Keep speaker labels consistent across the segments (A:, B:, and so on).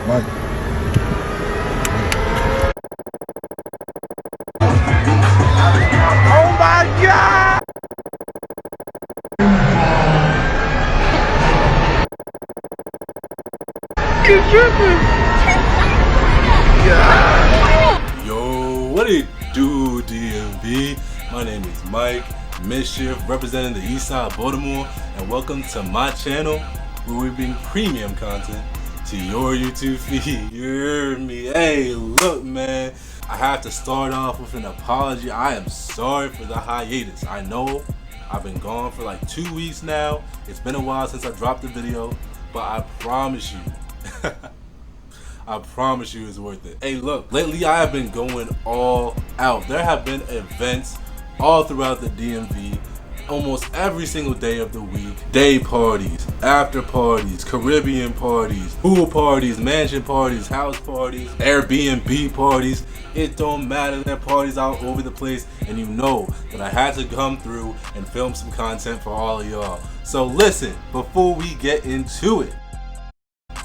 A: Mike.
B: Oh my God! You tripping? Yeah.
C: Yo, what it do, DMV? My name is Mike, Mischief, representing the East Side of Baltimore, and welcome to my channel where we bring premium content to your YouTube feed. You hear me? Hey, look, man. I have to start off with an apology. I am sorry for the hiatus. I know I've been gone for like 2 weeks now. It's been a while since I dropped the video, but I promise you, I promise you it's worth it. Hey, look, lately I have been going all out. There have been events all throughout the DMV, almost every single day of the week. Day parties, after parties, Caribbean parties, pool parties, mansion parties, house parties, Airbnb parties. It don't matter, there are parties all over the place, and you know that I had to come through and film some content for all of y'all. So listen, before we get into it,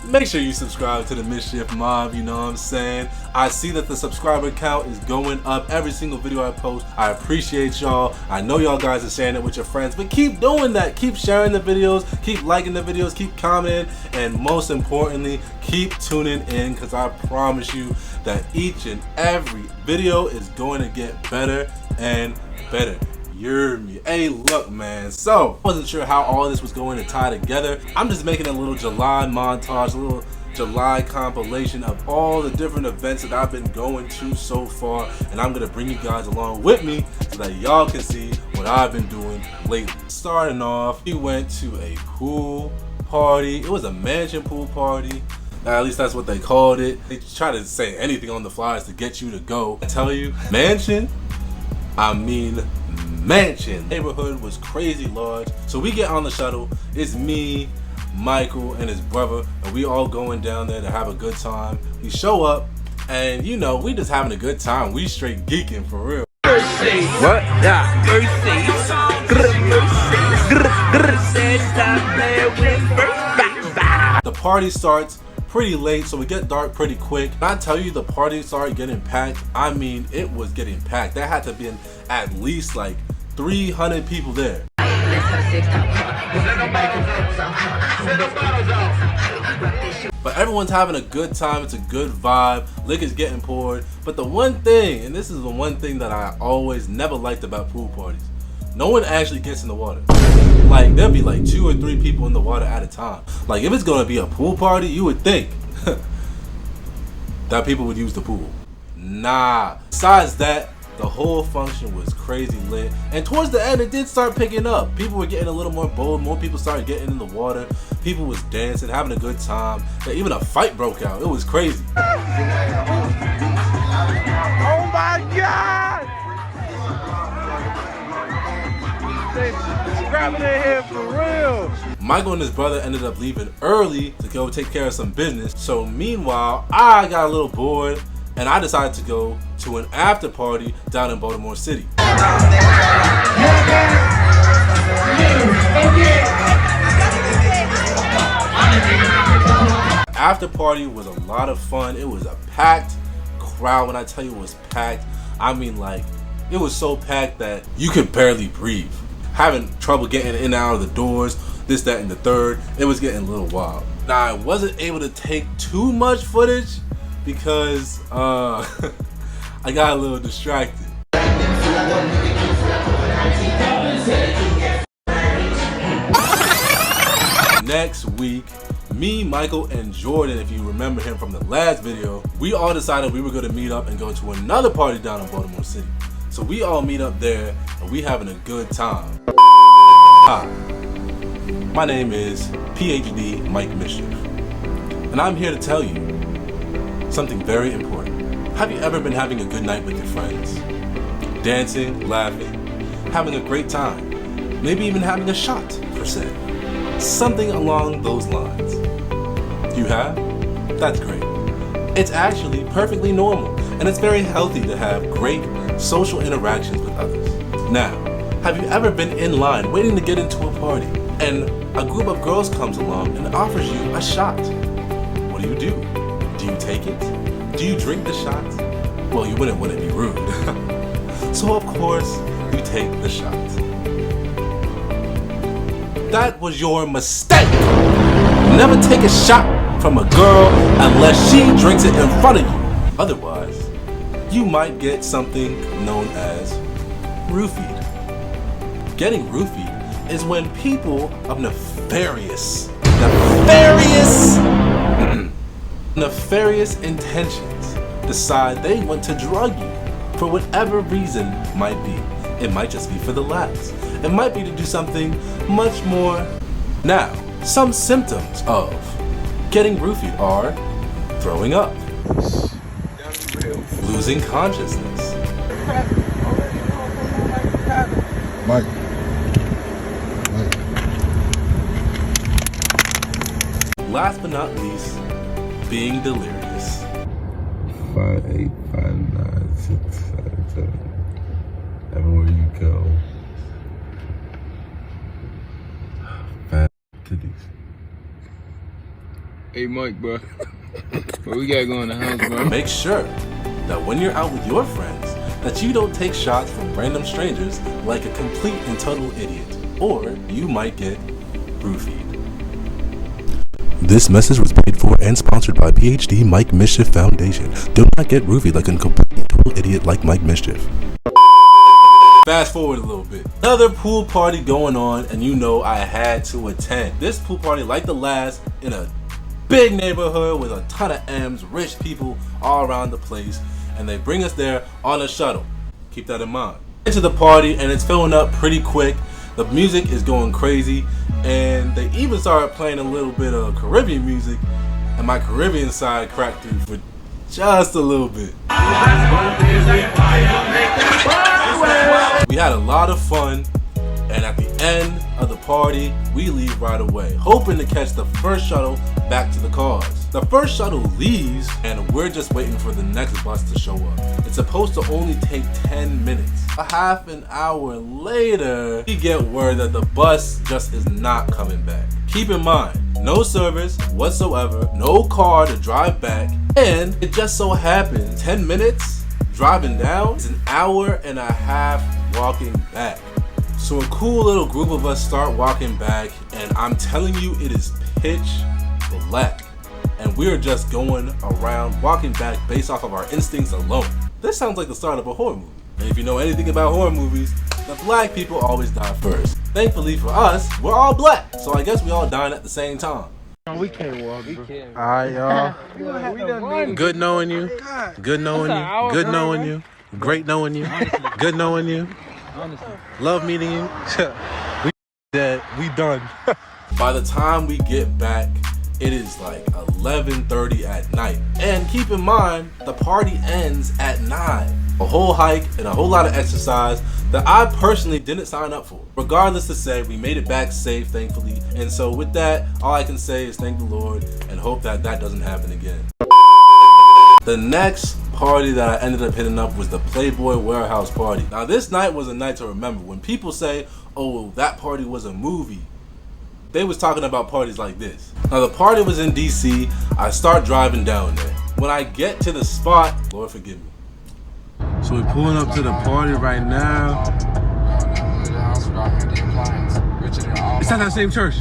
C: make sure you subscribe to the Mischief mob, you know what I'm saying? I see that the subscriber count is going up every single video I post. I appreciate y'all. I know y'all guys are sharing it with your friends, but keep doing that. Keep sharing the videos, keep liking the videos, keep commenting, and most importantly, keep tuning in, because I promise you that each and every video is going to get better and better. You hear me? Hey, look, man. So, I wasn't sure how all this was going to tie together. I'm just making a little July montage, a little July compilation of all the different events that I've been going to so far, and I'm gonna bring you guys along with me so that y'all can see what I've been doing lately. Starting off, we went to a pool party. It was a mansion pool party. At least that's what they called it. They try to say anything on the flyers to get you to go. I tell you, mansion, I mean mansion. Neighborhood was crazy large. So we get on the shuttle. It's me, Michael, and his brother, and we all going down there to have a good time. We show up, and you know, we just having a good time. We straight geeking for real.
B: Mercy. What? Yeah. Mercy.
C: The party starts pretty late, so we get dark pretty quick. When I tell you the party started getting packed, I mean it was getting packed. There had to be at least like 300 people there. But everyone's having a good time. It's a good vibe. Liquor's getting poured. But the one thing, and this is the one thing that I always never liked about pool parties, no one actually gets in the water. Like, there'll be like 2 or 3 people in the water at a time. Like, if it's gonna be a pool party, you would think that people would use the pool. Nah. Besides that, the whole function was crazy lit. And towards the end, it did start picking up. People were getting a little more bold. More people started getting in the water. People was dancing, having a good time. Even a fight broke out. It was crazy.
B: Oh my God! They scrapping in here for real.
C: Michael and his brother ended up leaving early to go take care of some business. So meanwhile, I got a little bored, and I decided to go to an after party down in Baltimore City. After party was a lot of fun. It was a packed crowd. When I tell you it was packed, I mean like it was so packed that you could barely breathe. Having trouble getting in and out of the doors, this, that, and the third. It was getting a little wild. Now I wasn't able to take too much footage because I got a little distracted. Next week, me, Michael, and Jordan, if you remember him from the last video, we all decided we were going to meet up and go to another party down in Baltimore City. So we all meet up there and we having a good time. Hi, my name is PhD Mike Mischief, and I'm here to tell you something very important. Have you ever been having a good night with your friends? Dancing, laughing, having a great time, maybe even having a shot, per se. Something along those lines. You have? That's great. It's actually perfectly normal, and it's very healthy to have great social interactions with others. Now, have you ever been in line waiting to get into a party, and a group of girls comes along and offers you a shot? What do? Do you take it? Do you drink the shots? Well, you wouldn't want to be rude. So of course, you take the shot. That was your mistake. Never take a shot from a girl unless she drinks it in front of you. Otherwise, you might get something known as roofied. Getting roofied is when people of nefarious intentions decide they want to drug you for whatever reason might be. It might just be for the laughs. It might be to do something much more. Now, some symptoms of getting roofied are throwing up, losing consciousness,
A: Mike.
C: last but not least, being delirious.
A: 5, 8, 5, 9, 6, 7, 7. Everywhere you go. Fat titties.
B: Hey, Mike, bro. What we got going in the house, bro?
C: Make sure that when you're out with your friends, that you don't take shots from random strangers like a complete and total idiot, or you might get roofied. This message was paid for and sponsored by PhD Mike Mischief Foundation. Do not get roofied like a complete and total idiot like Mike Mischief. Fast forward a little bit. Another pool party going on, and you know I had to attend. This pool party, like the last, in a big neighborhood with a ton of M's, rich people all around the place, and they bring us there on a shuttle. Keep that in mind. Into the party, and it's filling up pretty quick. The music is going crazy, and they even started playing a little bit of Caribbean music, and my Caribbean side cracked through for just a little bit. We had a lot of fun, and at the end of the party, we leave right away, hoping to catch the first shuttle back to the cars. The first shuttle leaves, and we're just waiting for the next bus to show up. It's supposed to only take 10 minutes. A half an hour later, we get word that the bus just is not coming back. Keep in mind, no service whatsoever, no car to drive back, and it just so happens 10 minutes driving down is an hour and a half walking back. So a cool little group of us start walking back, and I'm telling you, it is pitch black. And we're just going around walking back based off of our instincts alone. This sounds like the start of a horror movie. And if you know anything about horror movies, the black people always die first. Thankfully for us, we're all black, so I guess we all dying at the same time.
B: We can't walk, bro.
C: Alright, y'all. Good knowing you. Good knowing you. Good knowing you. Great knowing you. Good knowing you. Love meeting you. We dead. We done. By the time we get back, it is like 11:30 at night. And keep in mind, the party ends at 9. A whole hike and a whole lot of exercise that I personally didn't sign up for. Regardless to say, we made it back safe, thankfully. And so with that, all I can say is thank the Lord and hope that that doesn't happen again. The next party that I ended up hitting up was the Playboy Warehouse party. Now this night was a night to remember. When people say, oh, that party was a movie, they was talking about parties like this. Now the party was in DC. I start driving down there. When I get to the spot, Lord forgive me. So we're pulling up to the party right now.
B: It's at that same church.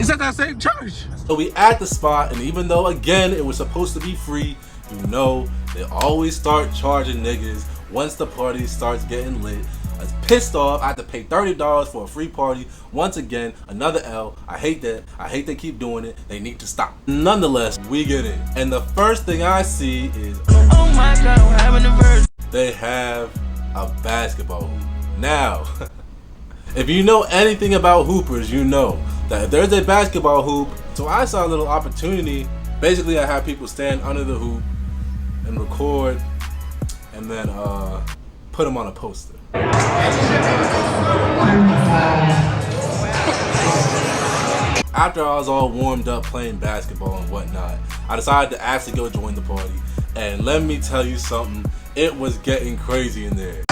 B: It's at that same church.
C: So we at the spot, and even though again it was supposed to be free, you know they always start charging niggas once the party starts getting lit. I was pissed off. I had to pay $30 for a free party. Once again, another L. I hate that. I hate they keep doing it. They need to stop. Nonetheless, we get in, and the first thing I see is, oh my God, I'm having a verse. They have a basketball hoop. Now, if you know anything about hoopers, you know that if there's a basketball hoop, so I saw a little opportunity. Basically, I have people stand under the hoop and record, and then put them on a poster. After I was all warmed up playing basketball and whatnot, I decided to actually go join the party. And let me tell you something, it was getting crazy in there.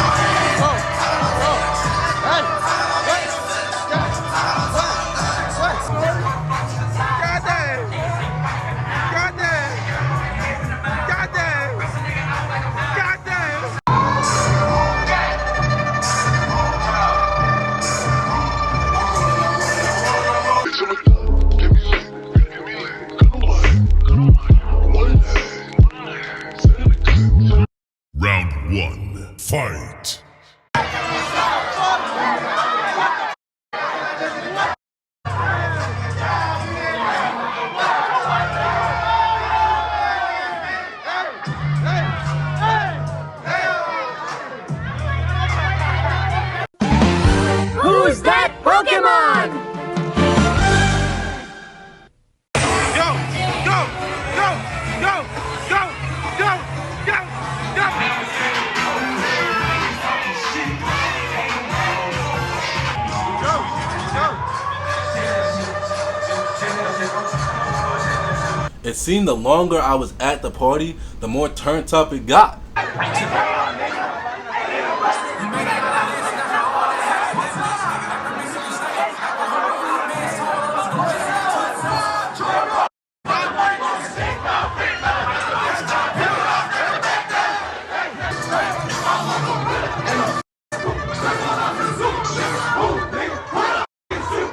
C: It seemed the longer I was at the party, the more turned up it got.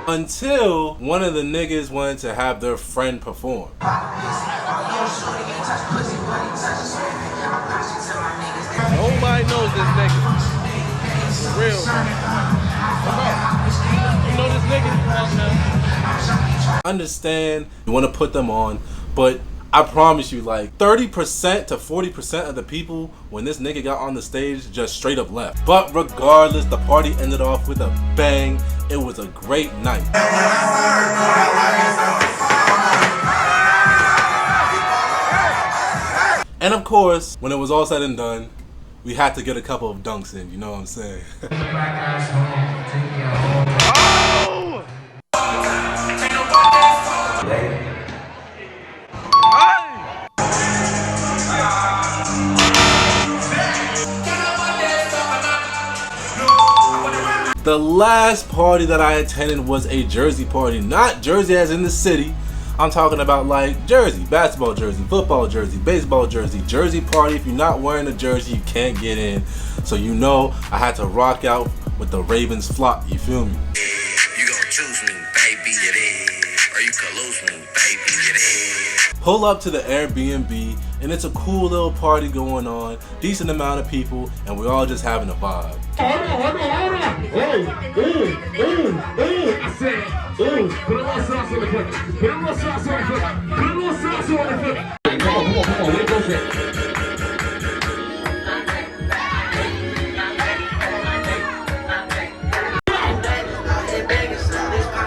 C: Until one of the niggas wanted to have their friend perform.
B: Nobody knows this nigga. For real. You know this nigga?
C: Understand you want to put them on, but I promise you, like 30% to 40% of the people when this nigga got on the stage just straight up left. But regardless, the party ended off with a bang. It was a great night. And of course, when it was all said and done, we had to get a couple of dunks in, you know what I'm saying? The last party that I attended was a Jersey party. Not Jersey as in the city. I'm talking about like Jersey, basketball jersey, football jersey, baseball jersey, Jersey party. If you're not wearing a jersey, you can't get in. So you know I had to rock out with the Ravens flock, you feel me?
D: You gon' choose me, baby, it is. Or you could lose me, baby, it is.
C: Pull up to the Airbnb and it's a cool little party going on, decent amount of people, and we're all just having a vibe.
E: Hold on. Hey, I said, put a little sauce on the foot. Put a little sauce on the foot. Put a little sauce on the foot. Come on, where goes it?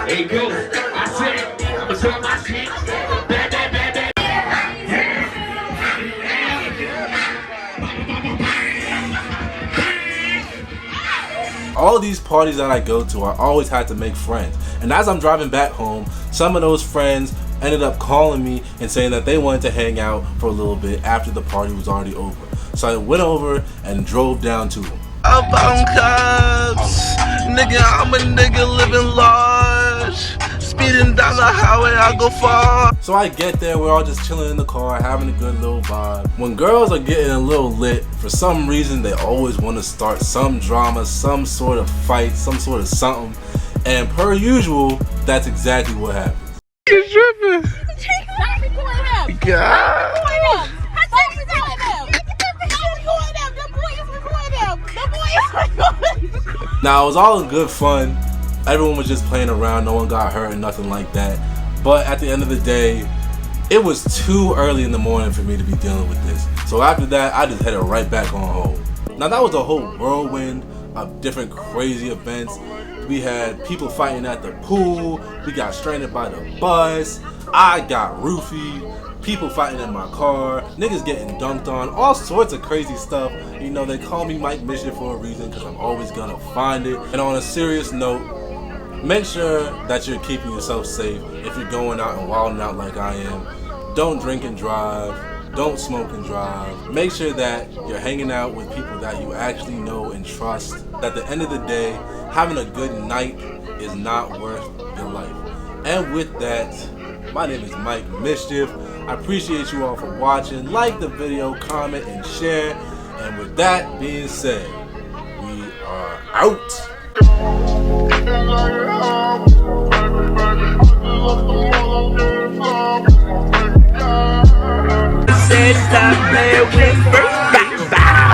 E: Hey, go. I said, I'm talking my shit.
C: All these parties that I go to, I always had to make friends. And as I'm driving back home, some of those friends ended up calling me and saying that they wanted to hang out for a little bit after the party was already over. So I went over and drove down to them.
F: Up on cops, nigga, I'm a nigga living large. Speeding down the highway, I go far.
C: So I get there, we're all just chilling in the car, having a good little vibe. When girls are getting a little lit, for some reason they always want to start some drama, some sort of fight, some sort of something. And per usual, that's exactly what happens.
F: You tripping? God.
C: Now, it was all in good fun. Everyone was just playing around. No one got hurt and nothing like that. But at the end of the day, it was too early in the morning for me to be dealing with this. So after that, I just headed right back on home. Now, that was a whole whirlwind of different crazy events. We had people fighting at the pool. We got stranded by the bus. I got roofied. People fighting in my car, niggas getting dunked on, all sorts of crazy stuff. You know, they call me Mike Mischief for a reason because I'm always gonna find it. And on a serious note, make sure that you're keeping yourself safe. If you're going out and wilding out like I am, don't drink and drive, don't smoke and drive. Make sure that you're hanging out with people that you actually know and trust. At the end of the day, having a good night is not worth your life. And with that, my name is Mike Mischief. I appreciate you all for watching. Like the video, comment, and share. And with that being said, we are out.
F: Said stop